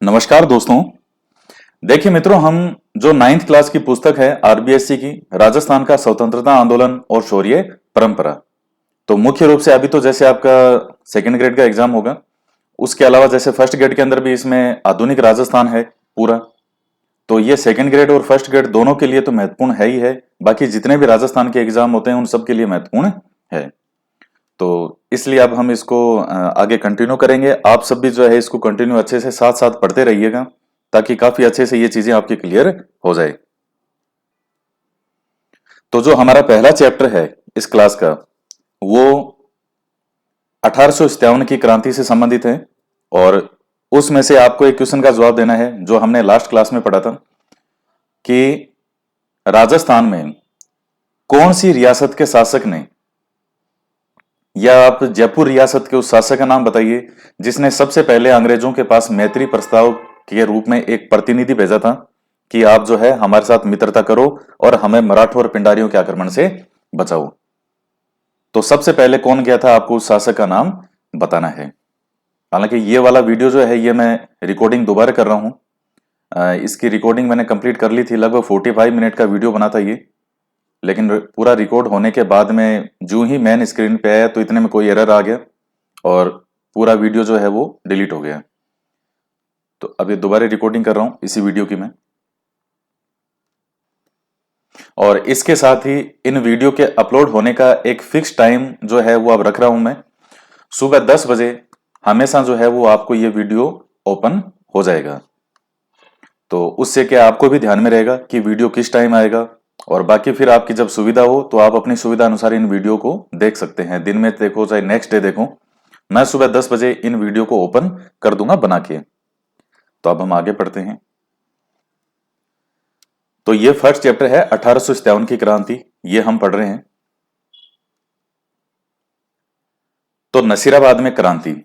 नमस्कार दोस्तों। देखिए मित्रों, हम जो 9th क्लास की पुस्तक है आरबीएससी की, राजस्थान का स्वतंत्रता आंदोलन और शौर्य परंपरा। तो मुख्य रूप से अभी तो जैसे आपका सेकंड ग्रेड का एग्जाम होगा, उसके अलावा जैसे फर्स्ट ग्रेड के अंदर भी इसमें आधुनिक राजस्थान है पूरा। तो ये सेकंड ग्रेड और फर्स्ट ग्रेड दोनों के लिए तो महत्वपूर्ण है ही है। बाकी जितने भी राजस्थान के एग्जाम होते हैं उन सब के लिए महत्वपूर्ण है। तो इसलिए अब हम इसको आगे कंटिन्यू करेंगे। आप सब भी जो है इसको कंटिन्यू अच्छे से साथ साथ पढ़ते रहिएगा, ताकि काफी अच्छे से ये चीजें आपकी क्लियर हो जाए। तो जो हमारा पहला चैप्टर है इस क्लास का, वो 1857 की क्रांति से संबंधित है। और उसमें से आपको एक क्वेश्चन का जवाब देना है जो हमने लास्ट क्लास में पढ़ा था कि राजस्थान में कौन सी रियासत के शासक ने, या आप जयपुर रियासत के उस शासक का नाम बताइए जिसने सबसे पहले अंग्रेजों के पास मैत्री प्रस्ताव के रूप में एक प्रतिनिधि भेजा था कि आप जो है हमारे साथ मित्रता करो और हमें मराठों और पिंडारियों के आक्रमण से बचाओ। तो सबसे पहले कौन गया था, आपको उस शासक का नाम बताना है। हालांकि ये वाला वीडियो जो है ये मैं रिकॉर्डिंग दोबारा कर रहा हूं। इसकी रिकॉर्डिंग मैंने कंप्लीट कर ली थी, लगभग 45 मिनट का वीडियो बना था ये। लेकिन पूरा रिकॉर्ड होने के बाद में जो ही मैन स्क्रीन पे आया तो इतने में कोई एरर आ गया और पूरा वीडियो जो है वो डिलीट हो गया। तो अभी दोबारा रिकॉर्डिंग कर रहा हूं इसी वीडियो की मैं। और इसके साथ ही इन वीडियो के अपलोड होने का एक फिक्स टाइम जो है वो अब रख रहा हूं मैं। सुबह 10 बजे हमेशा जो है वो आपको ये वीडियो ओपन हो जाएगा। तो उससे क्या आपको भी ध्यान में रहेगा कि वीडियो किस टाइम आएगा। और बाकी फिर आपकी जब सुविधा हो तो आप अपनी सुविधा अनुसार इन वीडियो को देख सकते हैं। दिन में देखो चाहे नेक्स्ट डे देखो, मैं सुबह 10 बजे इन वीडियो को ओपन कर दूंगा बना के। तो अब हम आगे पढ़ते हैं। तो ये फर्स्ट चैप्टर है 1857 की क्रांति, ये हम पढ़ रहे हैं। तो नसीराबाद में क्रांति,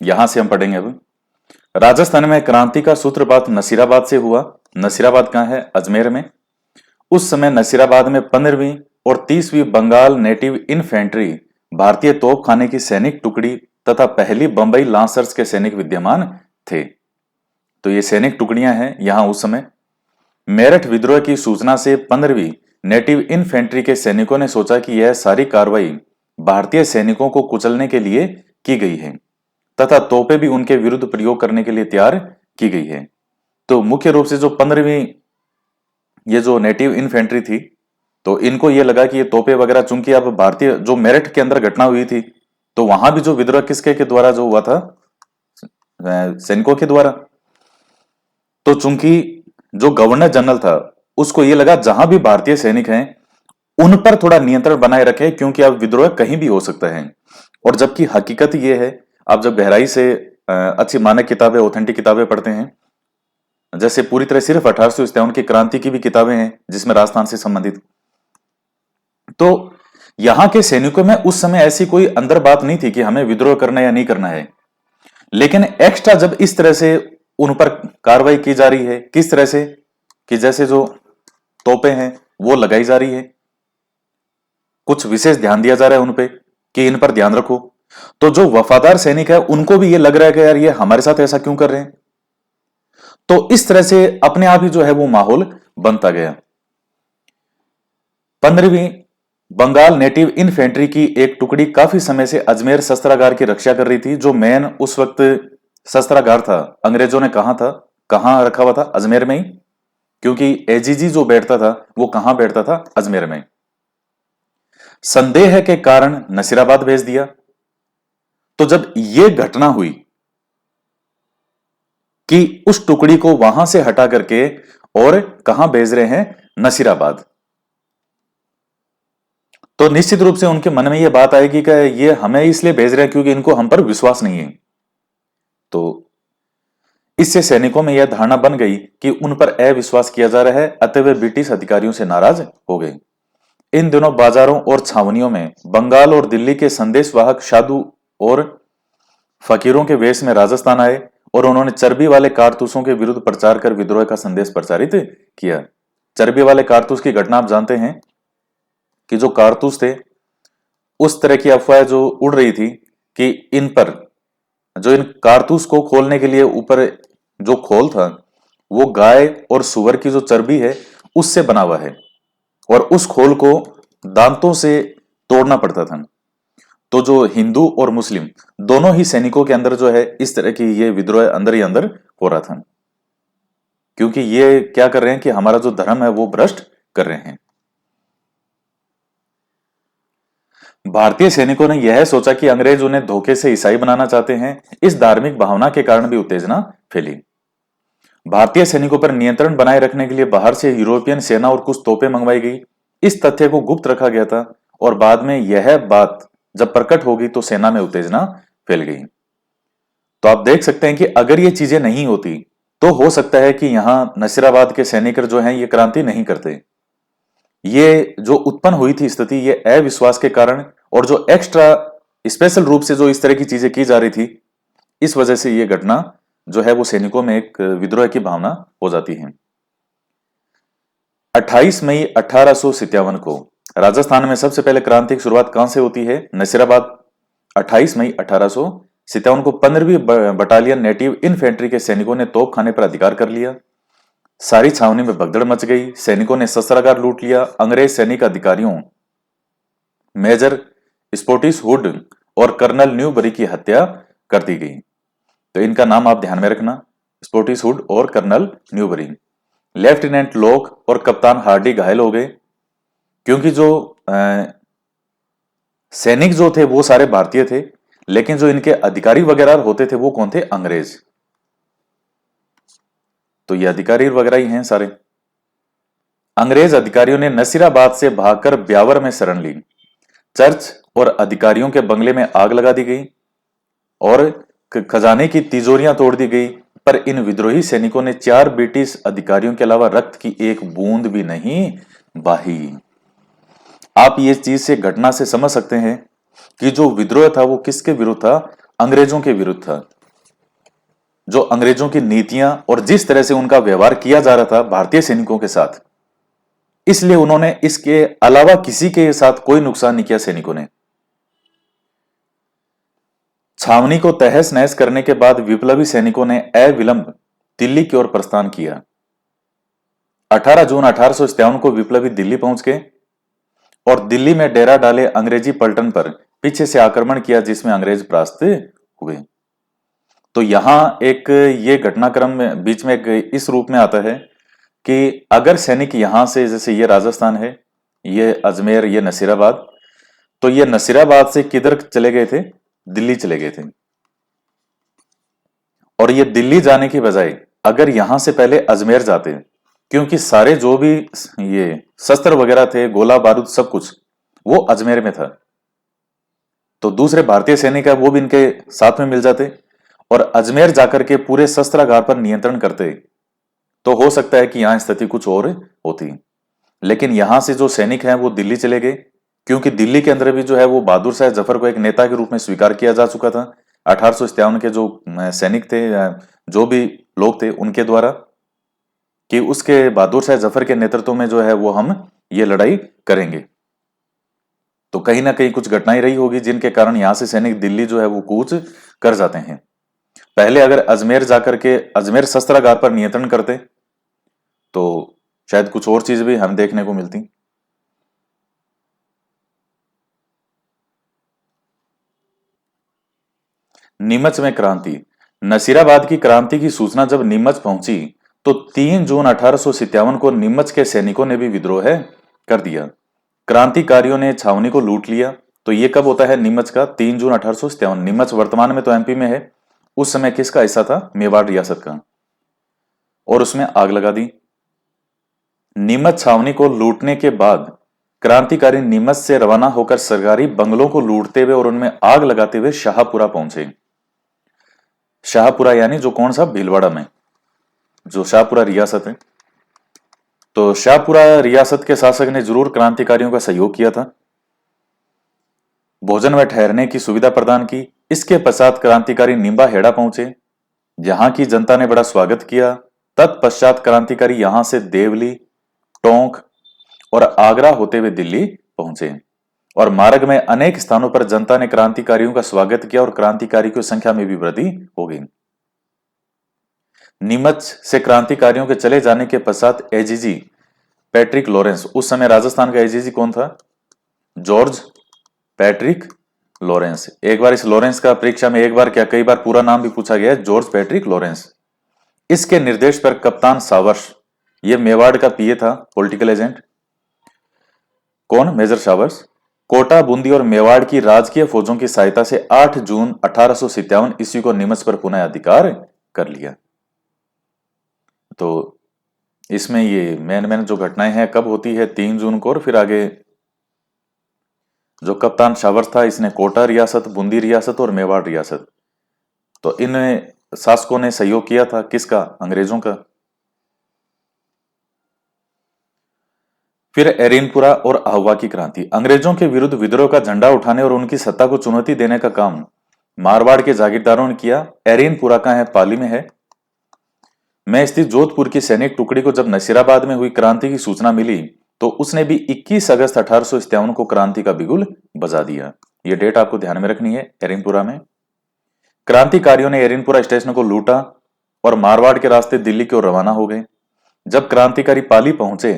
यहां से हम पढ़ेंगे अब। राजस्थान में क्रांति का सूत्रपात नसीराबाद से हुआ। नसीराबाद कहां है? अजमेर में। उस समय नसीराबाद में 15वीं और 30वीं बंगाल नेटिव इन्फेंट्री, भारतीय तोपखाने की सैनिक टुकड़ी तथा पहली बंबई लांसर्स के सैनिक विद्यमान थे। तो ये सैनिक टुकड़ियां हैं यहां उस समय। मेरठ विद्रोह की सूचना से 15वीं नेटिव इन्फेंट्री के सैनिकों ने सोचा कि यह सारी कार्रवाई भारतीय सैनिकों को कुचलने के लिए की गई है तथा तोपें भी उनके विरुद्ध प्रयोग करने के लिए तैयार की गई है। तो मुख्य रूप से जो 15वीं ये जो नेटिव इन्फेंट्री थी, तो इनको ये लगा कि ये तोपे वगैरह, चूंकि अब भारतीय जो मेरठ के अंदर घटना हुई थी तो वहां भी जो विद्रोह किसके के द्वारा जो हुआ था, सैनिकों के द्वारा। तो चूंकि जो गवर्नर जनरल था उसको ये लगा जहां भी भारतीय सैनिक हैं उन पर थोड़ा नियंत्रण बनाए रखे, क्योंकि अब विद्रोह कहीं भी हो सकता है। और जबकि हकीकत ये है, आप जब गहराई से अच्छी मानक किताबें, ऑथेंटिक किताबें पढ़ते हैं, जैसे पूरी तरह सिर्फ 1857 की क्रांति की भी किताबें हैं जिसमें राजस्थान से संबंधित, तो यहां के सैनिकों में उस समय ऐसी कोई अंदर बात नहीं थी कि हमें विद्रोह करना या नहीं करना है। लेकिन एक्स्ट्रा जब इस तरह से उन पर कार्रवाई की जा रही है, किस तरह से कि जैसे जो तोपें हैं वो लगाई जा रही है, कुछ विशेष ध्यान दिया जा रहा है उन पे कि इन पर ध्यान रखो। तो जो वफादार सैनिक है उनको भी ये लग रहा है कि यार ये हमारे साथ ऐसा क्यों कर रहे हैं। तो इस तरह से अपने आप ही जो है वो माहौल बनता गया। 15वीं बंगाल नेटिव इन्फेंट्री की एक टुकड़ी काफी समय से अजमेर शस्त्रागार की रक्षा कर रही थी। जो मेन उस वक्त शस्त्रागार था, अंग्रेजों ने कहा था, कहां रखा हुआ था? अजमेर में ही, क्योंकि एजीजी जो बैठता था वो कहां बैठता था? अजमेर में। संदेह के कारण नसीराबाद भेज दिया। तो जब यह घटना हुई कि उस टुकड़ी को वहां से हटा करके और कहां भेज रहे हैं? नसीराबाद, तो निश्चित रूप से उनके मन में यह बात आएगी कि ये हमें इसलिए भेज रहे हैं क्योंकि इनको हम पर विश्वास नहीं है। तो इससे सैनिकों में यह धारणा बन गई कि उन पर अविश्वास किया जा रहा है, अतः वे ब्रिटिश अधिकारियों से नाराज हो गए। इन दिनों बाजारों और छावनियों में बंगाल और दिल्ली के संदेशवाहक साधु और फकीरों के वेश में राजस्थान आए और उन्होंने चर्बी वाले कारतूसों के विरुद्ध प्रचार कर विद्रोह का संदेश प्रचारित किया। चर्बी वाले कारतूस की घटना आप जानते हैं कि जो कारतूस थे, उस तरह की अफवाह जो उड़ रही थी कि इन पर, जो इन कारतूस को खोलने के लिए ऊपर जो खोल था वो गाय और सुअर की जो चर्बी है उससे बना हुआ है, और उस खोल को दांतों से तोड़ना पड़ता था। तो जो हिंदू और मुस्लिम दोनों ही सैनिकों के अंदर जो है इस तरह की ये विद्रोह अंदर ही अंदर हो रहा था, क्योंकि ये क्या कर रहे हैं कि हमारा जो धर्म है वो भ्रष्ट कर रहे हैं। भारतीय सैनिकों ने यह सोचा कि अंग्रेज उन्हें धोखे से ईसाई बनाना चाहते हैं। इस धार्मिक भावना के कारण भी उत्तेजना फैली। भारतीय सैनिकों पर नियंत्रण बनाए रखने के लिए बाहर से यूरोपियन सेना और कुछ तोपें मंगवाई गई। इस तथ्य को गुप्त रखा गया था, और बाद में यह बात जब प्रकट होगी तो सेना में उत्तेजना फैल गई। तो आप देख सकते हैं कि अगर ये चीजें नहीं होती तो हो सकता है कि यहां नसीराबाद के सैनिक जो हैं ये क्रांति नहीं करते। ये जो उत्पन्न हुई थी स्थिति, ये अविश्वास के कारण और जो एक्स्ट्रा स्पेशल रूप से जो इस तरह की चीजें की जा रही थी, इस वजह से ये घटना जो है वो सैनिकों में एक विद्रोह की भावना हो जाती है। 28 मई 1857 को राजस्थान में सबसे पहले क्रांति की शुरुआत कहां से होती है? नसीराबाद। 28 मई 1857 को 15वीं बटालियन नेटिव इन्फेंट्री के सैनिकों ने तोप खाने पर अधिकार कर लिया। सारी छावनी में भगदड़ मच गई। सैनिकों ने शस्त्रागार लूट लिया। अंग्रेज सैनिक अधिकारियों मेजर स्पोटिस हुड और कर्नल न्यूबरी की हत्या कर दी गई। तो इनका नाम आप ध्यान में रखना, स्पोटिस हुड और कर्नल न्यूबरी। लेफ्टिनेंट लॉक और कप्तान हार्डी घायल हो गए, क्योंकि जो सैनिक जो थे वो सारे भारतीय थे, लेकिन जो इनके अधिकारी वगैरह होते थे वो कौन थे? अंग्रेज। तो ये अधिकारी वगैरह ही हैं सारे। अंग्रेज अधिकारियों ने नसीराबाद से भागकर ब्यावर में शरण ली। चर्च और अधिकारियों के बंगले में आग लगा दी गई और खजाने की तिजोरियां तोड़ दी गई। पर इन विद्रोही सैनिकों ने 4 ब्रिटिश अधिकारियों के अलावा रक्त की एक बूंद भी नहीं बही। आप ये चीज से घटना से समझ सकते हैं कि जो विद्रोह था वो किसके विरुद्ध था? अंग्रेजों के विरुद्ध था। जो अंग्रेजों की नीतियां और जिस तरह से उनका व्यवहार किया जा रहा था भारतीय सैनिकों के साथ, इसलिए उन्होंने इसके अलावा किसी के साथ कोई नुकसान नहीं किया सैनिकों ने। छावनी को तहस नहस करने के बाद विप्लवी सैनिकों ने अविलंब दिल्ली की ओर प्रस्थान किया। 18 जून 1857 को विप्लवी दिल्ली पहुंच गए और दिल्ली में डेरा डाले अंग्रेजी पलटन पर पीछे से आक्रमण किया, जिसमें अंग्रेज परास्त हुए। तो यहां एक ये घटनाक्रम में बीच में एक इस रूप में आता है कि अगर सैनिक यहां से, जैसे ये राजस्थान है, ये अजमेर, ये नसीराबाद, तो ये नसीराबाद से किधर चले गए थे? दिल्ली चले गए थे। और ये दिल्ली जाने की बजाय अगर यहां से पहले अजमेर जाते, क्योंकि सारे जो भी ये शस्त्र वगैरह थे, गोला बारूद सब कुछ, वो अजमेर में था, तो दूसरे भारतीय सैनिक है वो भी इनके साथ में मिल जाते और अजमेर जाकर के पूरे शस्त्रागार पर नियंत्रण करते, तो हो सकता है कि यहां स्थिति कुछ और होती। लेकिन यहां से जो सैनिक हैं वो दिल्ली चले गए, क्योंकि दिल्ली के अंदर भी जो है वो बहादुर शाह जफर को एक नेता के रूप में स्वीकार किया जा चुका था 1857 के जो सैनिक थे, जो भी लोग थे उनके द्वारा, कि उसके बहादुर शाह जफर के नेतृत्व में जो है वो हम ये लड़ाई करेंगे। तो कहीं ना कहीं कुछ घटनाएं रही होगी जिनके कारण यहां से सैनिक दिल्ली जो है वो कूच कर जाते हैं। पहले अगर अजमेर जाकर के अजमेर शस्त्रागार पर नियंत्रण करते तो शायद कुछ और चीज भी हम देखने को मिलती। नीमच में क्रांति। नसीराबाद की क्रांति की सूचना जब नीमच पहुंची तो 3 जून 1857 को नीमच के सैनिकों ने भी विद्रोह कर दिया। क्रांतिकारियों ने छावनी को लूट लिया। तो ये कब होता है नीमच का? 3 जून 1857। नीमच वर्तमान में तो एमपी में है, उस समय किसका हिस्सा था? मेवाड़ रियासत का। और उसमें आग लगा दी। नीमच छावनी को लूटने के बाद क्रांतिकारी नीमच से रवाना होकर सरकारी बंगलों को लूटते हुए और उनमें आग लगाते हुए शाहपुरा पहुंचे। शाहपुरा यानी जो कौन सा? भीलवाड़ा में, जो शाहपुरा रियासत है। तो शाहपुरा रियासत के शासक ने जरूर क्रांतिकारियों का सहयोग किया था, भोजन व ठहरने की सुविधा प्रदान की। इसके पश्चात क्रांतिकारी निंबा हेड़ा पहुंचे, जहां की जनता ने बड़ा स्वागत किया। तत्पश्चात क्रांतिकारी यहां से देवली, टोंक और आगरा होते हुए दिल्ली पहुंचे और मार्ग में अनेक स्थानों पर जनता ने क्रांतिकारियों का स्वागत किया और क्रांतिकारियों की संख्या में भी वृद्धि हो गई। नीमच से क्रांतिकारियों के चले जाने के पश्चात एजीजी पैट्रिक लॉरेंस, उस समय राजस्थान का एजीजी कौन था? George Patrick Lawrence. एक बार इस लॉरेंस का परीक्षा में एक बार क्या कई बार पूरा नाम भी पूछा गया है, जॉर्ज पैट्रिक लॉरेंस। इसके निर्देश पर कप्तान सावर्स, ये मेवाड़ का पीए था, पॉलिटिकल एजेंट। कौन? Major Showers. कोटा, बूंदी और मेवाड़ की राजकीय फौजों की सहायता से 8 जून 1857 ईस्वी को नीमच पर पुनः अधिकार कर लिया। तो इसमें ये मेन जो घटनाएं हैं कब होती है? 3 जून को। और फिर आगे जो कप्तान सावर्स था, इसने कोटा रियासत, बूंदी रियासत और मेवाड़ रियासत, तो इन शासकों ने सहयोग किया था। किसका? अंग्रेजों का। फिर एरिनपुरा और आहुआ की क्रांति। अंग्रेजों के विरुद्ध विद्रोह का झंडा उठाने और उनकी सत्ता को चुनौती देने का काम मारवाड़ के जागीरदारों ने किया। एरिनपुरा का है, पाली में है। में स्थित जोधपुर की सैनिक टुकड़ी को जब नसीराबाद में हुई क्रांति की सूचना मिली तो उसने भी 21 अगस्त 1857 को क्रांति का बिगुल बजा दिया। यह डेट आपको ध्यान में रखनी है। एरिनपुरा में क्रांतिकारियों ने एरिनपुरा स्टेशन को लूटा और मारवाड़ के रास्ते दिल्ली की ओर रवाना हो गए। जब क्रांतिकारी पाली पहुंचे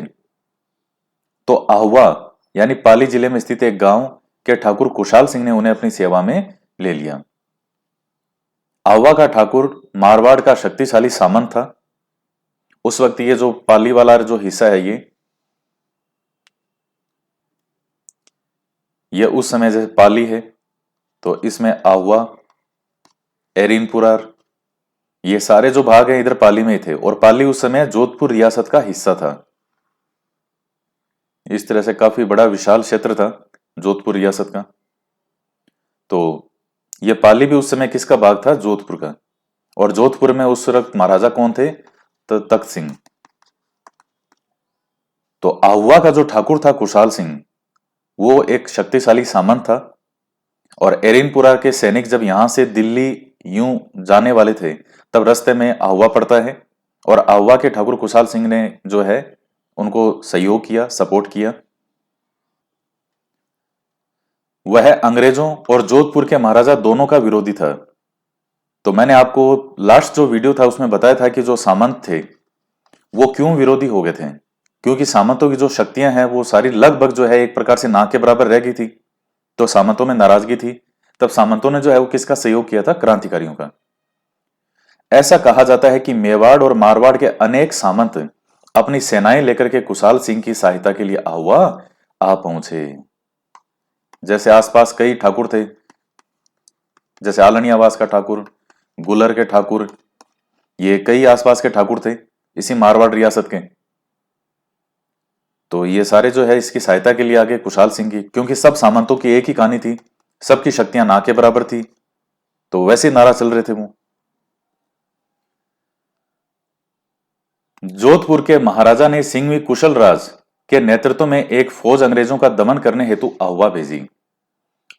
तो आहुआ यानी पाली जिले में स्थित एक गांव के ठाकुर कुशाल सिंह ने उन्हें अपनी सेवा में ले लिया। आहुआ का ठाकुर मारवाड़ का शक्तिशाली सामंत था। उस वक्त ये जो पाली वाला जो हिस्सा है ये उस समय जैसे पाली है, तो इसमें आहुआ, एरिनपुरा, ये सारे जो भाग हैं इधर पाली में ही थे। और पाली उस समय जोधपुर रियासत का हिस्सा था। इस तरह से काफी बड़ा विशाल क्षेत्र था जोधपुर रियासत का। तो ये पाली भी उस समय किसका भाग था? जोधपुर का। और जोधपुर में उस वक्त महाराजा कौन थे? तो तख्त सिंह। तो आहुआ का जो ठाकुर था कुशाल सिंह, वो एक शक्तिशाली सामंत था। और एरिनपुरा के सैनिक जब यहां से दिल्ली यूं जाने वाले थे तब रास्ते में आहुआ पड़ता है। और आहुआ के ठाकुर कुशाल सिंह ने जो है उनको सहयोग किया, सपोर्ट किया। वह अंग्रेजों और जोधपुर के महाराजा दोनों का विरोधी था। तो मैंने आपको लास्ट जो वीडियो था उसमें बताया था कि जो सामंत थे वो क्यों विरोधी हो गए थे, क्योंकि सामंतों की जो शक्तियां हैं वो सारी लगभग जो है एक प्रकार से ना के बराबर रह गई थी। तो सामंतों में नाराजगी थी। तब सामंतों ने जो है वो किसका सहयोग किया था? क्रांतिकारियों का। ऐसा कहा जाता है कि मेवाड़ और मारवाड़ के अनेक सामंत अपनी सेनाएं लेकर के कुशाल सिंह की सहायता के लिए आहुआ आ पहुंचे। जैसे आसपास कई ठाकुर थे, जैसे आलनी आवास का ठाकुर, गुलर के ठाकुर, ये कई आसपास के ठाकुर थे इसी मारवाड़ रियासत के। तो ये सारे जो है इसकी सहायता के लिए आगे कुशाल सिंह की, क्योंकि सब सामंतों की एक ही कहानी थी, सबकी शक्तियां ना के बराबर थी। तो वैसे नारा चल रहे थे वो। जोधपुर के महाराजा ने सिंघवी कुशल राज के नेतृत्व में एक फौज अंग्रेजों का दमन करने हेतु आहुआ भेजी।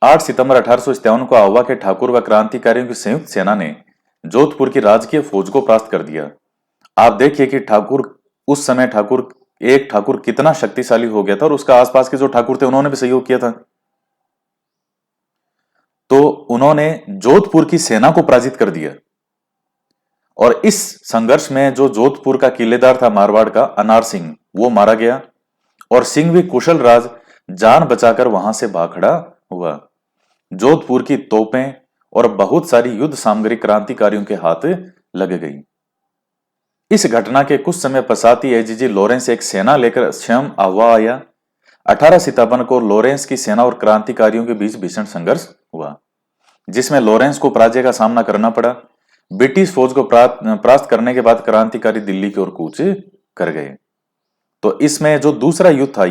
8 सितंबर 1857 को आहुआ के ठाकुर व क्रांतिकारियों की संयुक्त सेना ने जोधपुर की राजकीय फौज को परास्त कर दिया। आप देखिए कि ठाकुर उस समय एक ठाकुर कितना शक्तिशाली हो गया था और उसका आसपास के जो ठाकुर थे उन्होंने भी सहयोग किया था। तो उन्होंने जोधपुर की सेना को पराजित कर दिया। और इस संघर्ष में जो जोधपुर का किलेदार था मारवाड़ का अनार सिंह, वो मारा गया। और सिंघवी कुशल राज जान बचाकर वहां से भाग खड़ा हुआ। जोधपुर की तोपें और बहुत सारी युद्ध सामग्री क्रांतिकारियों के हाथ लग गई। इस घटना के कुछ समय पश्चात ही एजीजी लॉरेंस एक सेना लेकर स्वयं आहुआ आया। 18 सितंबर को लॉरेंस की सेना और क्रांतिकारियों के बीच भीषण संघर्ष हुआ, जिसमें लॉरेंस को पराजय का सामना करना पड़ा। ब्रिटिश फौज को परास्त करने के बाद क्रांतिकारी दिल्ली की ओर कूच कर गए। तो इसमें जो दूसरा युद्ध था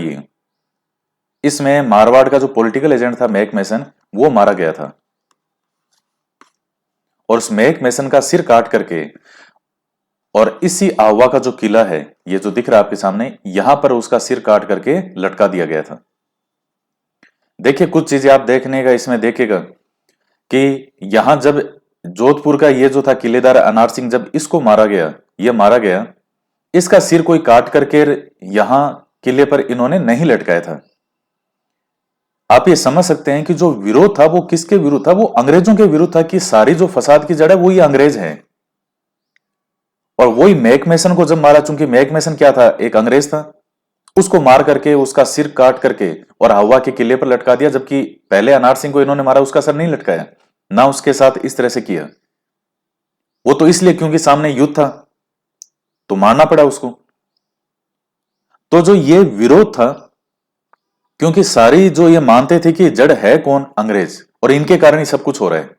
इसमें मारवाड़ का जो पॉलिटिकल एजेंट था मैक मैसन, वो मारा गया था। और उस मैक मैसन का सिर काट करके और इसी आहुआ का जो किला है, ये जो दिख रहा है आपके सामने, यहां पर उसका सिर काट करके लटका दिया गया था। देखिए कुछ चीजें आप देखने का इसमें देखेगा कि यहां जब जोधपुर का ये जो था किलेदार अनार सिंह, जब इसको मारा गया, इसका सिर कोई काट करके यहां किले पर इन्होंने नहीं लटकाया था। आप ये समझ सकते हैं कि जो विरोध था वो किसके विरुद्ध था? वो अंग्रेजों के विरुद्ध था कि सारी जो फसाद की जड़ है वो ये अंग्रेज हैं। और वही मैक मैसन को जब मारा, चूंकि मैक मैसन क्या था, एक अंग्रेज था, उसको मार करके उसका सिर काट करके और हवा के किले पर लटका दिया, जबकि पहले अनार सिंह को इन्होंने मारा, उसका सर नहीं लटकाया ना, उसके साथ इस तरह से किया। वो तो इसलिए क्योंकि सामने युद्ध था तो मारना पड़ा उसको। तो जो ये विरोध था, क्योंकि सारी जो ये मानते थे कि जड़ है कौन, अंग्रेज, और इनके कारण ही सब कुछ हो रहा है।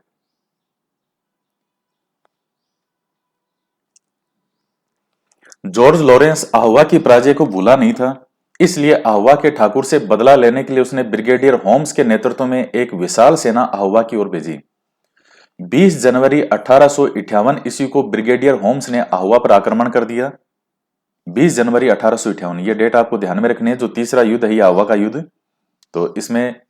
जॉर्ज लॉरेंस आह्वा की पराजय को भूला नहीं था, इसलिए आह्वा के ठाकुर से बदला लेने के लिए उसने ब्रिगेडियर होम्स के नेतृत्व में एक विशाल सेना आह्वा की ओर भेजी। 20 जनवरी 1858 ईस्वी को ब्रिगेडियर होम्स ने आह्वा पर आक्रमण कर दिया। 20 जनवरी 1858, ये डेट आपको ध्यान में रखनी है। जो तीसरा युद्ध है, ये आह्वा का युद्ध, तो इसमें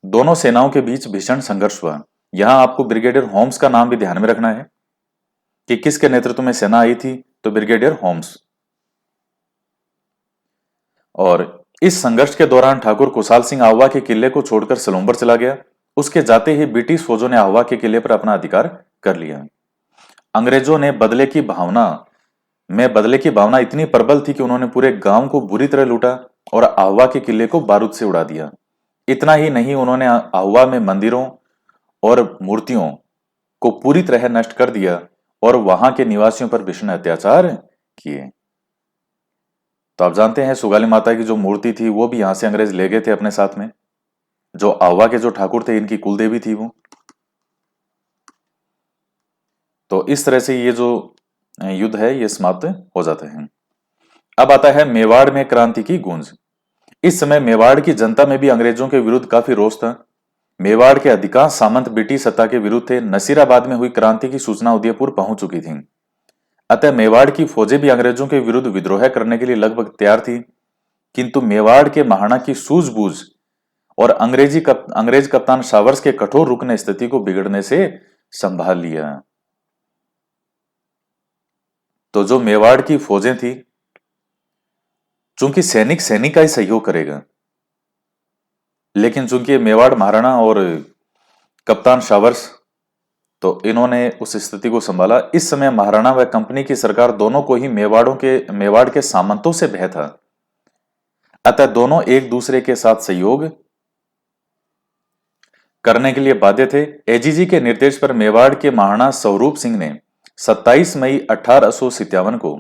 दोनों सेनाओं के बीच भीषण संघर्ष हुआ। यहां आपको ब्रिगेडियर होम्स का नाम भी ध्यान में रखना है कि किसके नेतृत्व में सेना आई थी, तो ब्रिगेडियर होम्स। और इस संघर्ष के दौरान ठाकुर कुशाल सिंह आह्वा के किले को छोड़कर सलूम्बर चला गया। उसके जाते ही ब्रिटिश फौजों ने आह्वा के किले पर अपना अधिकार कर लिया। अंग्रेजों ने बदले की भावना इतनी प्रबल थी कि उन्होंने पूरे गांव को बुरी तरह लूटा और आह्वा के किले को बारूद से उड़ा दिया। इतना ही नहीं, उन्होंने आह्वा में मंदिरों और मूर्तियों को पूरी तरह नष्ट कर दिया और वहां के निवासियों पर भीषण अत्याचार किए। तो आप जानते हैं, सुगाली माता की जो मूर्ति थी वो भी यहां से अंग्रेज ले गए थे अपने साथ में। जो आह्वा के जो ठाकुर थे, इनकी कुलदेवी थी वो। तो इस तरह से ये जो युद्ध है ये समाप्त हो जाते हैं। अब आता है मेवाड़ में क्रांति की गूंज। इस समय मेवाड़ की जनता में भी अंग्रेजों के विरुद्ध काफी रोष था। मेवाड़ के अधिकांश सामंत ब्रिटिश सत्ता के विरुद्ध थे। नसीराबाद में हुई क्रांति की सूचना उदयपुर पहुंच चुकी थी। अतः मेवाड़ की फौजें भी अंग्रेजों के विरुद्ध विद्रोह करने के लिए लगभग तैयार थी, किंतु मेवाड़ के महाराणा की सूझबूझ और अंग्रेज कप्तान सावर्स के कठोर रुख ने स्थिति को बिगड़ने से संभाल लिया। तो जो मेवाड़ की फौजें थी, चूंकि सैनिक सैनिक का ही सहयोग करेगा, लेकिन चूंकि मेवाड़ महाराणा और कप्तान सावर्स, तो इन्होंने उस स्थिति को संभाला। इस समय महाराणा व कंपनी की सरकार दोनों को ही मेवाड़ के सामंतों से भय था। अतः दोनों एक दूसरे के साथ सहयोग करने के लिए बाध्य थे। एजीजी के निर्देश पर मेवाड़ के महाराणा स्वरूप सिंह ने 27 मई 1857 को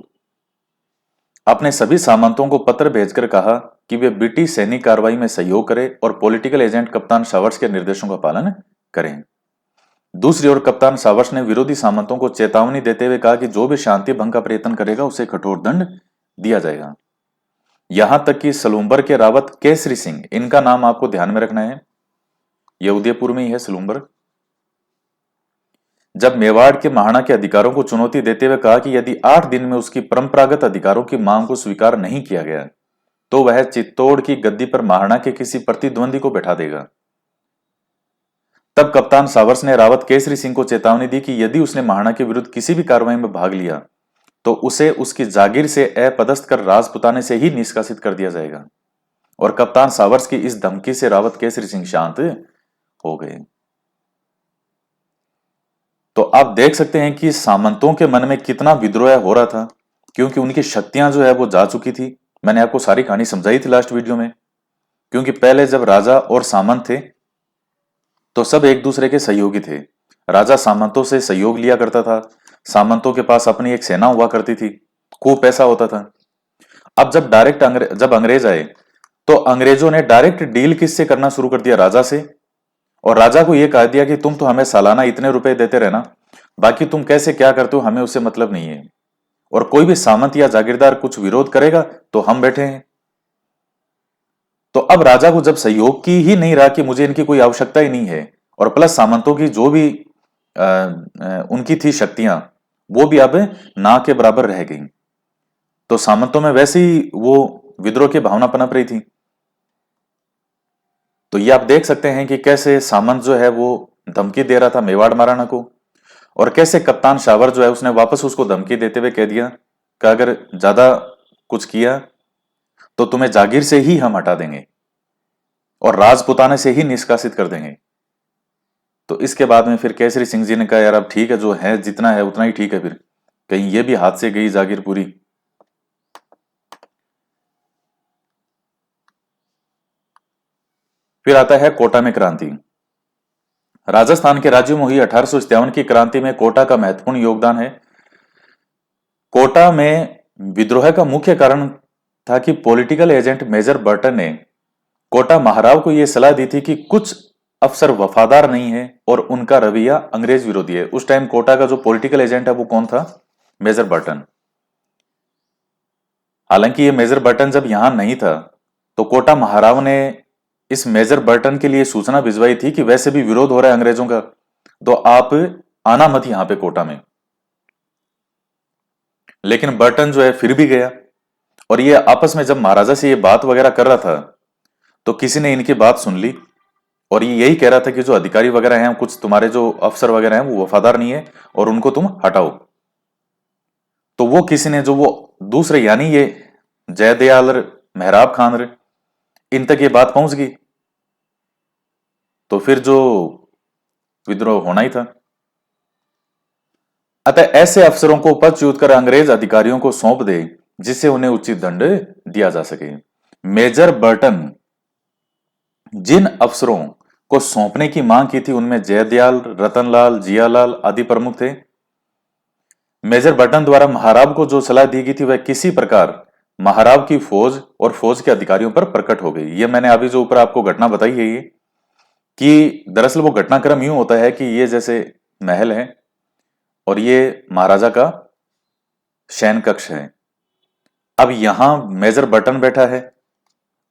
अपने सभी सामंतों को पत्र भेजकर कहा कि वे ब्रिटिश सैनिक कार्रवाई में सहयोग करें और पॉलिटिकल एजेंट कप्तान सावर्स के निर्देशों का पालन करें। दूसरी ओर कप्तान सावर्स ने विरोधी सामंतों को चेतावनी देते हुए कहा कि जो भी शांति भंग का प्रयत्न करेगा उसे कठोर दंड दिया जाएगा। यहां तक कि सलूम्बर के रावत केसरी सिंह, इनका नाम आपको ध्यान में रखना है, यह उदयपुर में ही है सलूम्बर, जब मेवाड़ के महाराणा के अधिकारों को चुनौती देते हुए कहा कि यदि 8 दिन में उसकी परंपरागत अधिकारों की मांग को स्वीकार नहीं किया गया तो वह चित्तौड़ की गद्दी पर महाराणा के किसी प्रतिद्वंदी को बैठा देगा। तब कप्तान सावर्स ने रावत केसरी सिंह को चेतावनी दी कि यदि उसने महाराणा के विरुद्ध किसी भी कार्रवाई में भाग लिया तो उसे उसकी जागीर से अपदस्थ कर राजपुताने से ही निष्कासित कर दिया जाएगा। और कप्तान सावर्स की इस धमकी से रावत केसरी सिंह शांत हो गए। तो आप देख सकते हैं कि सामंतों के मन में कितना विद्रोह हो रहा था, क्योंकि उनकी शक्तियां जो है वो जा चुकी थी। मैंने आपको सारी कहानी समझाई थी लास्ट वीडियो में। क्योंकि पहले जब राजा और सामंत थे तो सब एक दूसरे के सहयोगी थे। राजा सामंतों से सहयोग लिया करता था, सामंतों के पास अपनी एक सेना हुआ करती थी, खूब पैसा होता था। अब जब अंग्रेज आए तो अंग्रेजों ने डायरेक्ट डील किससे करना शुरू कर दिया, राजा से। और राजा को यह कह दिया कि तुम तो हमें सालाना इतने रुपए देते रहना, बाकी तुम कैसे क्या करते हो हमें उससे मतलब नहीं है। और कोई भी सामंत या जागीरदार कुछ विरोध करेगा तो हम बैठे हैं। तो अब राजा को जब सहयोग की ही नहीं रहा कि मुझे इनकी कोई आवश्यकता ही नहीं है, और प्लस सामंतों की जो भी उनकी थी शक्तियां वो भी अब ना के बराबर रह गई। तो सामंतों में वैसे ही वो विद्रोह की भावना पनप रही थी। तो ये आप देख सकते हैं कि कैसे सामंत जो है वो धमकी दे रहा था मेवाड़ महाराणा को, और कैसे कप्तान सावर जो है उसने वापस उसको धमकी देते हुए कह दिया कि अगर ज्यादा कुछ किया तो तुम्हें जागीर से ही हम हटा देंगे और राजपुताने से ही निष्कासित कर देंगे। तो इसके बाद में फिर केसरी सिंह जी ने कहा यार अब ठीक है, जो है जितना है उतना ही ठीक है, फिर कहीं ये भी हाथ से गई जागीर पूरी। फिर आता है कोटा में क्रांति। राजस्थान के राज्य में हुई 1857 की क्रांति में कोटा का महत्वपूर्ण योगदान है। कोटा में विद्रोह का मुख्य कारण था कि पॉलिटिकल एजेंट मेजर बर्टन ने कोटा महाराव को यह सलाह दी थी कि कुछ अफसर वफादार नहीं है और उनका रवैया अंग्रेज विरोधी है। उस टाइम कोटा का जो पॉलिटिकल एजेंट है वो कौन था? Major Burton. हालांकि ये मेजर बर्टन जब यहां नहीं था तो कोटा महाराव ने इस मेजर बर्टन के लिए सूचना भिजवाई थी कि वैसे भी विरोध हो रहा है अंग्रेजों का, तो आप आना मत यहां पे कोटा में। लेकिन बर्टन जो है फिर भी गया, और ये आपस में जब महाराजा से ये बात वगैरह कर रहा था तो किसी ने इनकी बात सुन ली, और ये यही कह रहा था कि जो अधिकारी वगैरह हैं, कुछ तुम्हारे जो अफसर वगैरह हैं वो वफादार नहीं है और उनको तुम हटाओ। तो वो किसी ने, जो वो दूसरे यानी ये जयदयाल मेहराब खान इन तक ये बात पहुंच गई, तो फिर जो विद्रोह होना ही था। अतः ऐसे अफसरों को पदच्युत कर अंग्रेज अधिकारियों को सौंप दे जिससे उन्हें उचित दंड दिया जा सके। मेजर बर्टन जिन अफसरों को सौंपने की मांग की थी उनमें जयदयाल, रतनलाल, जियालाल आदि प्रमुख थे। मेजर बर्टन द्वारा महाराव को जो सलाह दी गई थी वह किसी प्रकार महाराव की फौज और फौज के अधिकारियों पर प्रकट हो गई। ये मैंने अभी जो ऊपर आपको घटना बताई है ये, कि दरअसल वो घटनाक्रम यूं होता है कि ये जैसे महल है और ये महाराजा का शयन कक्ष है। अब यहां मेजर बर्टन बैठा है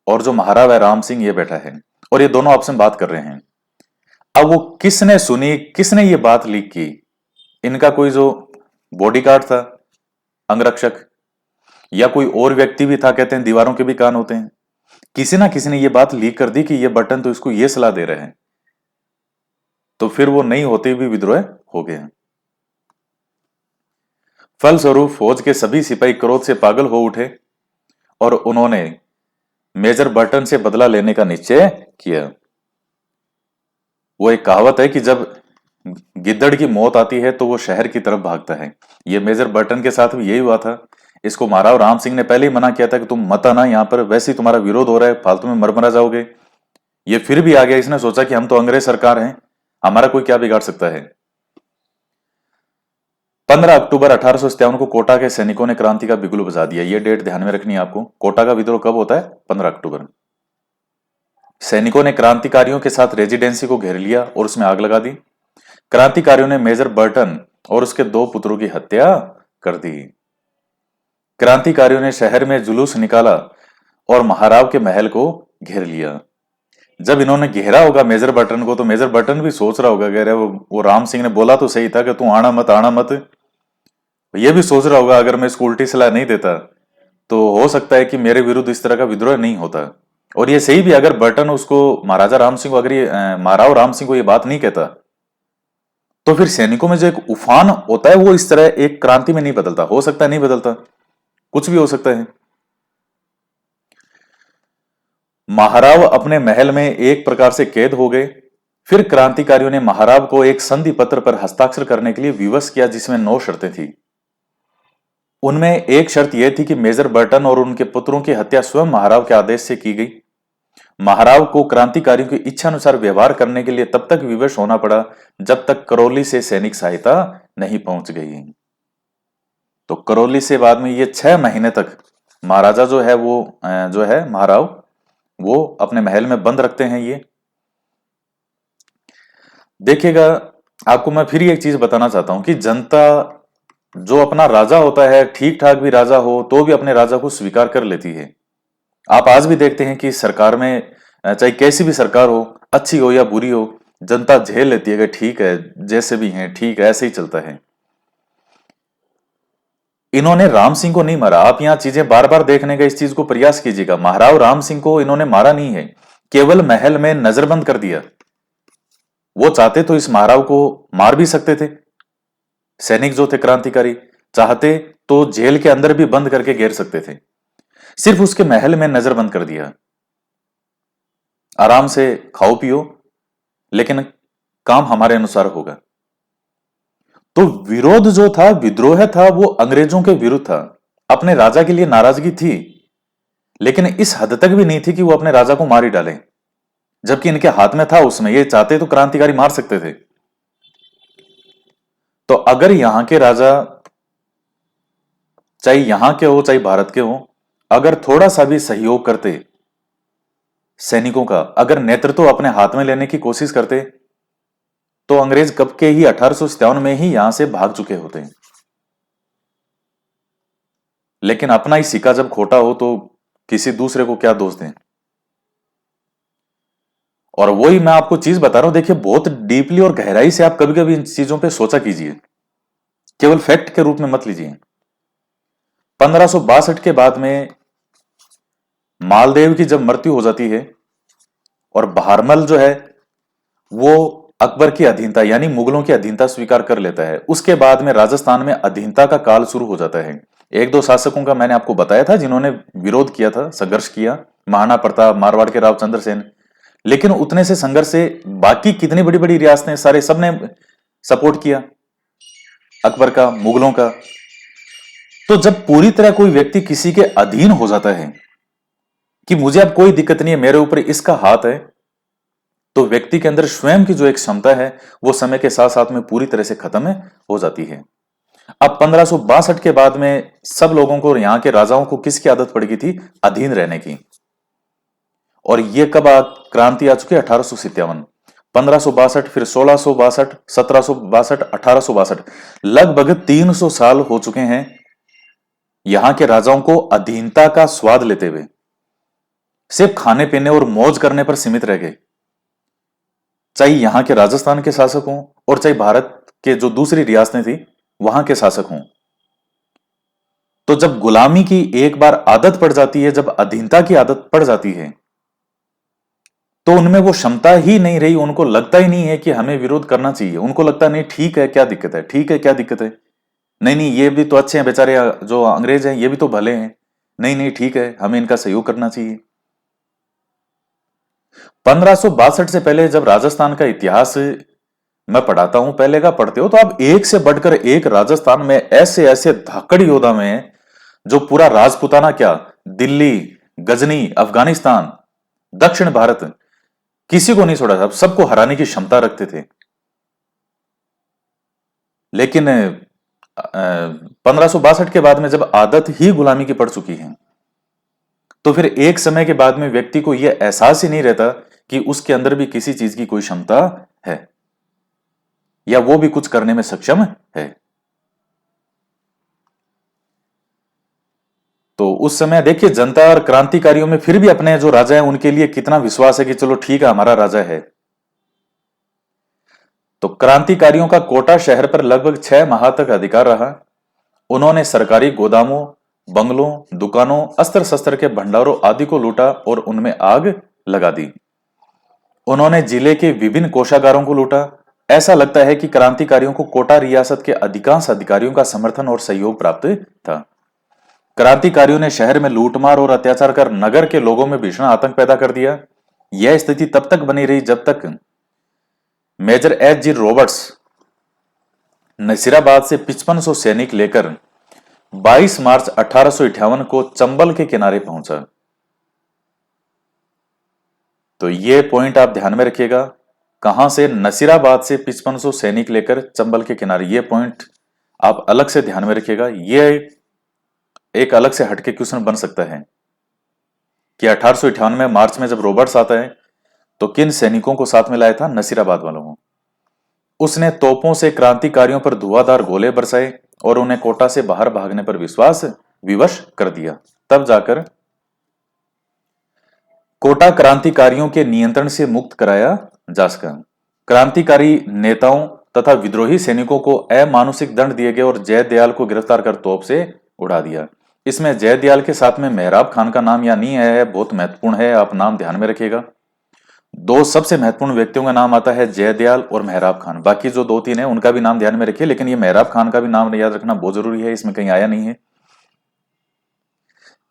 और जो महाराव है राम सिंह ये बैठा है, और ये दोनों आपस में बात कर रहे हैं। अब वो किसने सुनी, किसने ये बात लीक की? इनका कोई जो बॉडीगार्ड था, अंगरक्षक, या कोई और व्यक्ति भी था। कहते हैं दीवारों के भी कान होते हैं। किसी ना किसी ने ये बात लीक कर दी कि ये बर्टन तो इसको ये सलाह दे रहे हैं, तो फिर वो नहीं होते भी विद्रोह हो गया। फलस्वरूप फौज के सभी सिपाही क्रोध से पागल हो उठे और उन्होंने मेजर बर्टन से बदला लेने का निश्चय किया। वो एक कहावत है कि जब गिद्दड़ की मौत आती है तो वो शहर की तरफ भागता है। ये मेजर बर्टन के साथ भी यही हुआ था। इसको महाराव राम सिंह ने पहले ही मना किया था कि तुम मत आना यहाँ पर, वैसे ही तुम्हारा विरोध हो रहा है, फालतू में मरमरा जाओगे। ये फिर भी आ गया। इसने सोचा कि हम तो अंग्रेज सरकार हैं, हमारा कोई क्या बिगाड़ सकता है। 15 अक्टूबर 1857 को कोटा के सैनिकों ने क्रांति का बिगुल बजा दिया। ये डेट ध्यान में रखनी है आपको। कोटा का विद्रोह कब होता है? 15 अक्टूबर। सैनिकों ने क्रांतिकारियों के साथ रेजिडेंसी को घेर लिया और उसमें आग लगा दी। क्रांतिकारियों ने मेजर बर्टन और उसके 2 पुत्रों की हत्या कर दी। क्रांतिकारियों ने शहर में जुलूस निकाला और महाराव के महल को घेर लिया। जब इन्होंने घेरा होगा मेजर बर्टन को, तो मेजर बर्टन भी सोच रहा होगा, कह रहे वो राम सिंह ने बोला तो सही था कि तू आना मत, आना मत। ये भी सोच रहा होगा अगर मैं इसको उल्टी सलाह नहीं देता तो हो सकता है कि मेरे विरुद्ध इस तरह का विद्रोह नहीं होता। और ये सही भी, अगर बर्टन उसको महाराजा राम सिंह को, अगर ये महाराव राम सिंह को ये बात नहीं कहता तो फिर सैनिकों में जो एक उफान होता है वो इस तरह एक क्रांति में नहीं बदलता। हो सकता है नहीं बदलता, कुछ भी हो सकता है। महाराव अपने महल में एक प्रकार से कैद हो गए। फिर क्रांतिकारियों ने महाराव को एक संधि पत्र पर हस्ताक्षर करने के लिए विवश किया जिसमें 9 शर्तें थी। उनमें एक शर्त यह थी कि मेजर बर्टन और उनके पुत्रों की हत्या स्वयं महाराव के आदेश से की गई। महाराव को क्रांतिकारियों की इच्छा अनुसार व्यवहार करने के लिए तब तक विवश होना पड़ा जब तक करौली से सैनिक सहायता नहीं पहुंच गई। तो करौली से बाद में ये 6 महीने तक महाराजा जो है वो जो है महाराव वो अपने महल में बंद रखते हैं। ये देखिएगा, आपको मैं फिर एक चीज बताना चाहता हूं कि जनता जो अपना राजा होता है, ठीक ठाक भी राजा हो तो भी अपने राजा को स्वीकार कर लेती है। आप आज भी देखते हैं कि सरकार में चाहे कैसी भी सरकार हो, अच्छी हो या बुरी हो, जनता झेल लेती है कि ठीक है जैसे भी हैं, ठीक है, ऐसे ही चलता है। इन्होंने राम सिंह को नहीं मारा। आप यहां चीजें बार बार देखने का इस चीज को प्रयास कीजिएगा। महाराव राम सिंह को इन्होंने मारा नहीं है, केवल महल में नजरबंद कर दिया। वो चाहते तो इस महाराव को मार भी सकते थे। सैनिक जो थे क्रांतिकारी चाहते तो जेल के अंदर भी बंद करके घेर सकते थे। सिर्फ उसके महल में नजरबंद कर दिया। आराम से खाओ पियो, लेकिन काम हमारे अनुसार होगा। तो विरोध जो था, विद्रोह था, वो अंग्रेजों के विरुद्ध था। अपने राजा के लिए नाराजगी थी, लेकिन इस हद तक भी नहीं थी कि वो अपने राजा को मार ही डालें, जबकि इनके हाथ में था। उसमें ये चाहते तो क्रांतिकारी मार सकते थे। तो अगर यहां के राजा, चाहे यहां के हो चाहे भारत के हो, अगर थोड़ा सा भी सहयोग करते सैनिकों का, अगर नेतृत्व अपने हाथ में लेने की कोशिश करते, तो अंग्रेज कब के ही 1857 में ही यहां से भाग चुके होते। लेकिन अपना ही सिक्का जब खोटा हो तो किसी दूसरे को क्या दोष दें। और वही मैं आपको चीज बता रहा हूं, देखिए बहुत डीपली और गहराई से आप कभी कभी इन चीजों पे सोचा कीजिए, केवल फैक्ट के रूप में मत लीजिए। 1562 के बाद में मालदेव की जब मृत्यु हो जाती है और बहारमल जो है वो अकबर की अधीनता यानी मुगलों की अधीनता स्वीकार कर लेता है, उसके बाद में राजस्थान में अधीनता का काल शुरू हो जाता है। एक दो शासकों का मैंने आपको बताया था जिन्होंने विरोध किया था, संघर्ष किया, महाराणा प्रताप, मारवाड़ के राव चंद्रसेन। लेकिन उतने से संघर्ष से बाकी कितनी बड़ी बड़ी रियासतें, सारे सबने सपोर्ट किया अकबर का, मुगलों का। तो जब पूरी तरह कोई व्यक्ति किसी के अधीन हो जाता है कि मुझे अब कोई दिक्कत नहीं है, मेरे ऊपर इसका हाथ है, तो व्यक्ति के अंदर स्वयं की जो एक क्षमता है वो समय के साथ साथ में पूरी तरह से खत्म हो जाती है। अब 1562 के बाद में सब लोगों को, यहां के राजाओं को किसकी आदत पड़ गई थी? अधीन रहने की। और ये कब क्रांति आ चुकी है? 1857। 1562, फिर 1662, 1762, 1862, लगभग 300 साल हो चुके हैं यहां के राजाओं को अधीनता का स्वाद लेते हुए, सिर्फ खाने पीने और मौज करने पर सीमित रह गए। चाहे यहां के राजस्थान के शासक हों और चाहे भारत के जो दूसरी रियासतें थी वहां के शासक हों। तो जब गुलामी की एक बार आदत पड़ जाती है, जब अधीनता की आदत पड़ जाती है, तो उनमें वो क्षमता ही नहीं रही। उनको लगता ही नहीं है कि हमें विरोध करना चाहिए। उनको लगता नहीं ठीक है, क्या दिक्कत है, ठीक है क्या दिक्कत है, नहीं नहीं ये भी तो अच्छे हैं बेचारे, जो अंग्रेज हैं ये भी तो भले हैं, नहीं नहीं ठीक है, हमें इनका सहयोग करना चाहिए। 1562 से पहले जब राजस्थान का इतिहास मैं पढ़ाता हूं, पहले का पढ़ते हो, तो आप एक से बढ़कर एक राजस्थान में ऐसे ऐसे धाकड़ योद्धा में, जो पूरा राजपुताना क्या, दिल्ली, गजनी, अफगानिस्तान, दक्षिण भारत, किसी को नहीं छोड़ा था, सबको हराने की क्षमता रखते थे। लेकिन 1562 के बाद में जब आदत ही गुलामी की पड़ चुकी है, तो फिर एक समय के बाद में व्यक्ति को यह एहसास ही नहीं रहता कि उसके अंदर भी किसी चीज की कोई क्षमता है या वो भी कुछ करने में सक्षम है। तो उस समय देखिए जनता और क्रांतिकारियों में फिर भी अपने जो राजा हैं उनके लिए कितना विश्वास है कि चलो ठीक है हमारा राजा है। तो क्रांतिकारियों का कोटा शहर पर लगभग 6 माह तक अधिकार रहा। उन्होंने सरकारी गोदामों, बंगलों, दुकानों, अस्त्र शस्त्र के भंडारों आदि को लूटा और उनमें आग लगा दी। उन्होंने जिले के विभिन्न कोषागारों को लूटा। ऐसा लगता है कि क्रांतिकारियों को कोटा रियासत के अधिकांश अधिकारियों का समर्थन और सहयोग प्राप्त था। क्रांतिकारियों ने शहर में लूटमार और अत्याचार कर नगर के लोगों में भीषण आतंक पैदा कर दिया। यह स्थिति तब तक बनी रही जब तक major H G Roberts Nasirabad से 5500 सैनिक लेकर 22 मार्च 1858 को चंबल के किनारे पहुंचा। तो ये पॉइंट आप ध्यान में रखिएगा, कहां से? नसीराबाद से 5500 सैनिक लेकर चंबल के किनारे। ये पॉइंट आप अलग से ध्यान में रखिएगा। ये एक अलग से हटके क्वेश्चन बन सकता है कि 1858 में मार्च में जब रॉबर्ट्स आता है तो किन सैनिकों को साथ में लाया था? नसीराबाद वालों को। उसने तोपों से क्रांतिकारियों पर धुआंधार गोले बरसाए और उन्हें कोटा से बाहर भागने पर विश्वास विवश कर दिया। तब जाकर कोटा क्रांतिकारियों के नियंत्रण से मुक्त कराया जा सका। क्रांतिकारी नेताओं तथा विद्रोही सैनिकों को अमानुषिक दंड दिए गए और जयदयाल को गिरफ्तार कर तोप से उड़ा दिया। इसमें जयदयाल के साथ में मेहराब खान का नाम या नहीं है, बहुत महत्वपूर्ण है, आप नाम ध्यान में रखिएगा। दो सबसे महत्वपूर्ण व्यक्तियों का नाम आता है, जयदयाल और मेहराब खान। बाकी जो दो तीन है उनका भी नाम ध्यान में रखिए, लेकिन ये मेहराब खान का भी नाम याद रखना बहुत जरूरी है, इसमें कहीं आया नहीं है।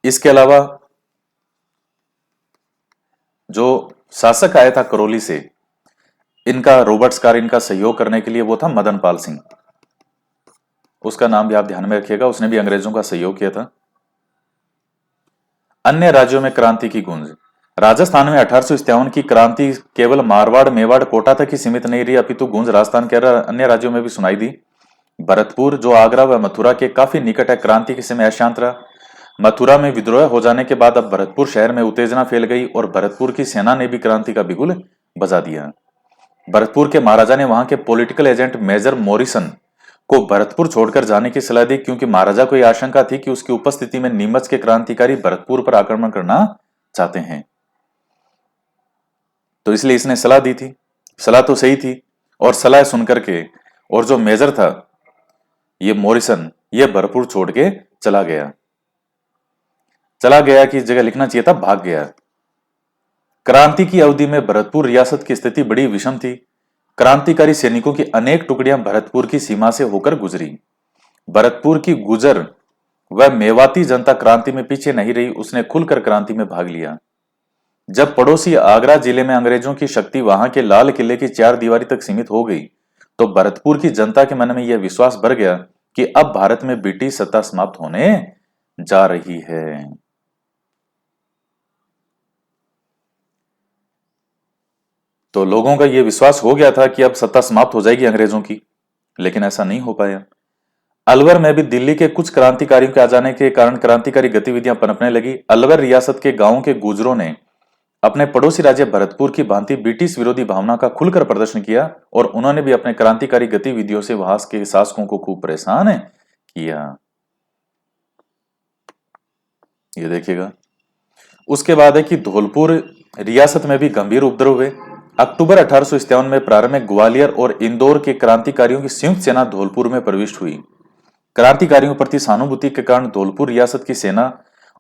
इसके अलावा जो शासक आया था करौली से, इनका रॉबर्ट्स का इनका सहयोग करने के लिए, वो था मदन पाल सिंह। उसका नाम भी आप ध्यान में रखिएगा, उसने भी अंग्रेजों का सहयोग किया था। अन्य राज्यों में क्रांति की गूंज। राजस्थान में 1851 की क्रांति केवल मारवाड़, मेवाड़, कोटा तक ही सीमित नहीं रही, अपितु गूंज राजस्थान के अन्य राज्यों में भी सुनाई दी। भरतपुर, जो आगरा व मथुरा के काफी निकट है, क्रांति के समय अशांत रहा। मथुरा में विद्रोह हो जाने के बाद अब भरतपुर शहर में उत्तेजना फैल गई और भरतपुर की सेना ने भी क्रांति का बिगुल बजा दिया। भरतपुर के महाराजा ने वहां के पॉलिटिकल एजेंट मेजर मॉरिसन को भरतपुर छोड़कर जाने की सलाह दी, क्योंकि महाराजा को यह आशंका थी कि उसकी उपस्थिति में नीमच के क्रांतिकारी भरतपुर पर आक्रमण करना चाहते हैं। तो इसलिए इसने सलाह दी थी। सलाह तो सही थी, और सलाह सुनकर के और जो मेजर था ये मॉरिसन, ये भरतपुर छोड़ के चला गया की जगह लिखना चाहिए था भाग गया। क्रांति की अवधि में भरतपुर रियासत की स्थिति बड़ी विषम थी। क्रांतिकारी सैनिकों की अनेक टुकड़ियां भरतपुर की सीमा से होकर गुजरी। भरतपुर की गुजर वह मेवाती जनता क्रांति में पीछे नहीं रही, उसने खुलकर क्रांति में भाग लिया। जब पड़ोसी आगरा जिले में अंग्रेजों की शक्ति वहां के लाल किले की चार दीवारी तक सीमित हो गई, तो भरतपुर की जनता के मन में यह विश्वास भर गया कि अब भारत में ब्रिटिश सत्ता समाप्त होने जा रही है। तो लोगों का यह विश्वास हो गया था कि अब सत्ता समाप्त हो जाएगी अंग्रेजों की, लेकिन ऐसा नहीं हो पाया। अलवर में भी दिल्ली के कुछ क्रांतिकारियों के आ जाने के कारण क्रांतिकारी गतिविधियां पनपने लगी। अलवर रियासत के गांवों के गुजरों ने अपने पड़ोसी राज्य भरतपुर की भांति ब्रिटिश विरोधी भावना का खुलकर प्रदर्शन किया, और उन्होंने भी अपने क्रांतिकारी गतिविधियों से वहां के शासकों को खूब परेशान किया। ये देखिएगा। उसके बाद है कि धौलपुर रियासत में भी गंभीर उपद्रव हुए। अक्टूबर 1851 में प्रारंभ में ग्वालियर और इंदौर के क्रांतिकारियों की संयुक्त सेना धौलपुर में प्रविष्ट हुई। क्रांतिकारियों प्रति सहानुभूति के कारण धौलपुर रियासत की सेना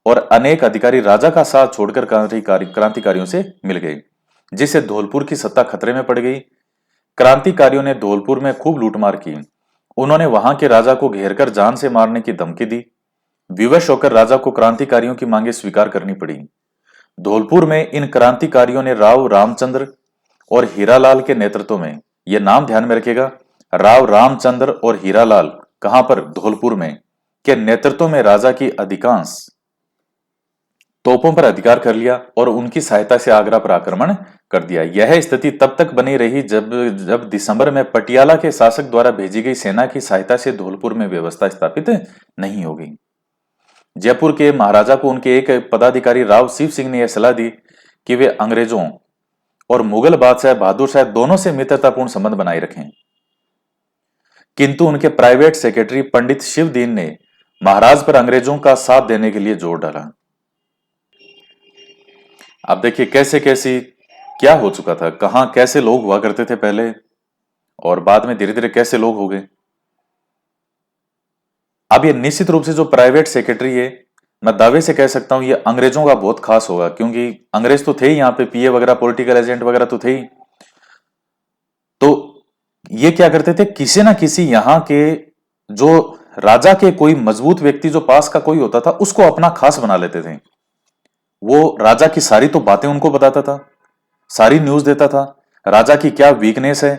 और अनेक अधिकारी राजा का साथ छोड़कर क्रांतिकारियों से मिल गए, जिससे धौलपुर की सत्ता खतरे में पड़ गई। क्रांतिकारियों ने धौलपुर में खूब लूटमार की। उन्होंने वहां के राजा को घेरकर जान से मारने की धमकी दी। विवश होकर राजा को क्रांतिकारियों की मांगे स्वीकार करनी पड़ी। धौलपुर में इन क्रांतिकारियों ने राव रामचंद्र और हीरालाल के नेतृत्व में, यह नाम ध्यान में रखिएगा, राव रामचंद्र और हीरालाल, कहां पर, धौलपुर में, के नेतृत्व में राजा की अधिकांश तोपों पर अधिकार कर लिया और उनकी सहायता से आगरा पर आक्रमण कर दिया। यह स्थिति तब तक बनी रही जब दिसंबर में पटियाला के शासक द्वारा भेजी गई सेना की सहायता से धौलपुर में व्यवस्था स्थापित नहीं हो गई। जयपुर के महाराजा को उनके एक पदाधिकारी राव शिव सिंह ने यह सलाह दी कि वे अंग्रेजों और मुगल बादशाह बहादुर शाह दोनों से मित्रतापूर्ण संबंध बनाए रखें, किंतु उनके प्राइवेट सेक्रेटरी पंडित शिवदीन ने महाराज पर अंग्रेजों का साथ देने के लिए जोर डाला। अब देखिए कैसे कैसी क्या हो चुका था, कहां कैसे लोग हुआ करते थे पहले, और बाद में धीरे धीरे कैसे लोग हो गए। अब ये निश्चित रूप से जो प्राइवेट सेक्रेटरी है, मैं दावे से कह सकता हूं ये अंग्रेजों का बहुत खास होगा, क्योंकि अंग्रेज तो थे ही यहाँ पे, पीए वगैरह, पॉलिटिकल एजेंट वगैरह तो थे ही। तो ये क्या करते थे, किसी ना किसी यहाँ के जो राजा के कोई मजबूत व्यक्ति जो पास का कोई होता था उसको अपना खास बना लेते थे। वो राजा की सारी तो बातें उनको बताता था, सारी न्यूज देता था, राजा की क्या वीकनेस है,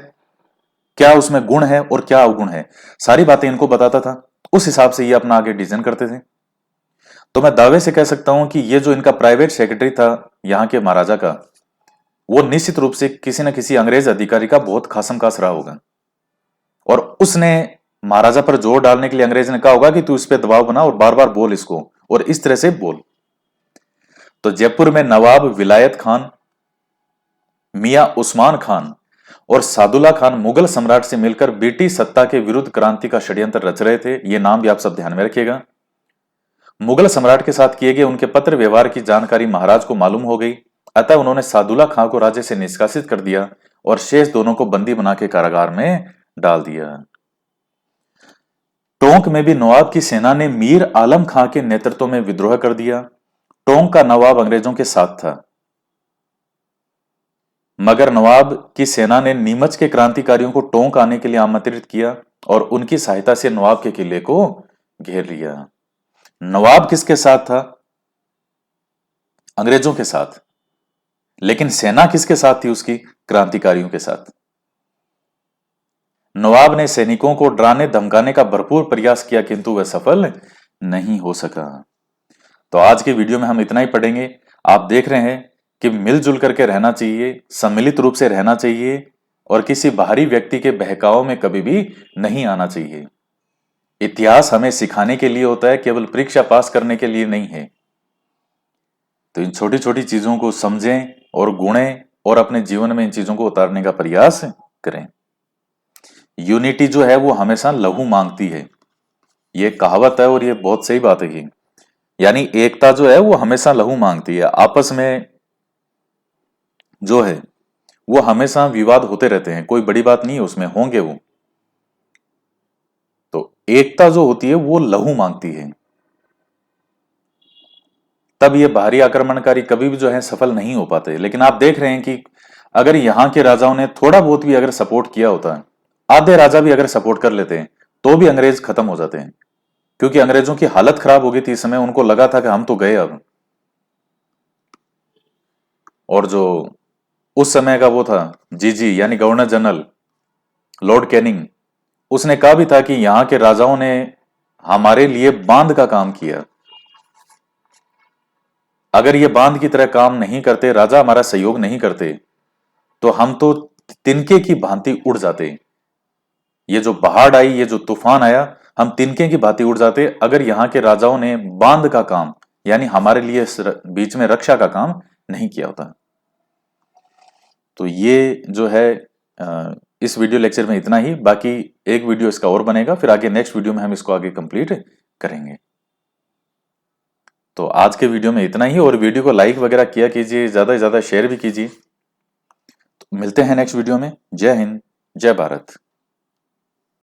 क्या उसमें गुण है और क्या अवगुण है, सारी बातें इनको बताता था। उस हिसाब से ये अपना आगे डिसीजन करते थे। तो मैं दावे से कह सकता हूं कि ये जो इनका प्राइवेट सेक्रेटरी था यहां के महाराजा का, वो निश्चित रूप से किसी न किसी अंग्रेज अधिकारी का बहुत खासम खास रहा होगा, और उसने महाराजा पर जोर डालने के लिए अंग्रेज ने कहा होगा कि तू इस पे दबाव बना और बार बार बोल इसको, और इस तरह से बोल। तो जयपुर में नवाब विलायत खान, मियां उस्मान खान और सादुल्ला खान मुगल सम्राट से मिलकर ब्रिटिश सत्ता के विरुद्ध क्रांति का षड्यंत्र रच रहे थे। ये नाम भी आप सब ध्यान में रखिएगा। मुगल सम्राट के साथ किए गए उनके पत्र व्यवहार की जानकारी महाराज को मालूम हो गई, अतः उन्होंने सादुल्ला खां को राज्य से निष्कासित कर दिया और शेष दोनों को बंदी बना के कारागार में डाल दिया। टोंक में भी नवाब की सेना ने मीर आलम खां के नेतृत्व में विद्रोह कर दिया। टोंक का नवाब अंग्रेजों के साथ था, मगर नवाब की सेना ने नीमच के क्रांतिकारियों को टोंक आने के लिए आमंत्रित किया और उनकी सहायता से नवाब के किले को घेर लिया। नवाब किसके साथ था? अंग्रेजों के साथ। लेकिन सेना किसके साथ थी उसकी? क्रांतिकारियों के साथ। नवाब ने सैनिकों को डराने धमकाने का भरपूर प्रयास किया, किंतु वह सफल नहीं हो सका। तो आज की वीडियो में हम इतना ही पढ़ेंगे। आप देख रहे हैं कि मिलजुल करके रहना चाहिए, सम्मिलित रूप से रहना चाहिए और किसी बाहरी व्यक्ति के बहकाव में कभी भी नहीं आना चाहिए। इतिहास हमें सिखाने के लिए होता है, केवल परीक्षा पास करने के लिए नहीं है। तो इन छोटी छोटी चीजों को समझें और गुणें और अपने जीवन में इन चीजों को उतारने का प्रयास करें। यूनिटी जो है वो हमेशा लहू मांगती है, ये कहावत है और ये बहुत सही बात है। यानी एकता जो है वो हमेशा लहू मांगती है। आपस में जो है वो हमेशा विवाद होते रहते हैं, कोई बड़ी बात नहीं है उसमें, होंगे वो। तो एकता जो होती है वो लहू मांगती है, तब ये बाहरी आक्रमणकारी कभी भी जो है सफल नहीं हो पाते। लेकिन आप देख रहे हैं कि अगर यहाँ के राजाओं ने थोड़ा बहुत भी अगर सपोर्ट किया होता है, आधे राजा भी अगर सपोर्ट कर लेते हैं, तो भी अंग्रेज खत्म हो जाते हैं। क्योंकि अंग्रेजों की हालत खराब हो गई थी इस समय, उनको लगा था कि हम तो गए अब। और जो उस समय का वो था जीजी यानी गवर्नर जनरल लॉर्ड कैनिंग, उसने कहा भी था कि यहाँ के राजाओं ने हमारे लिए बांध का काम किया, अगर ये बांध की तरह काम नहीं करते, राजा हमारा सहयोग नहीं करते, तो हम तो तिनके की भांति उड़ जाते। ये जो पहाड़ आई, ये जो तूफान आया, हम तिनके की भांति उड़ जाते अगर यहाँ के राजाओं ने बांध का काम यानी हमारे लिए बीच में रक्षा का काम नहीं किया होता। तो ये जो है इस वीडियो लेक्चर में इतना ही। बाकी एक वीडियो इसका और बनेगा, फिर आगे नेक्स्ट वीडियो में हम इसको आगे कंप्लीट करेंगे। तो आज के वीडियो में इतना ही, और वीडियो को लाइक वगैरह किया कीजिए, ज्यादा से ज्यादा शेयर भी कीजिए। तो मिलते हैं नेक्स्ट वीडियो में। जय हिंद, जय भारत।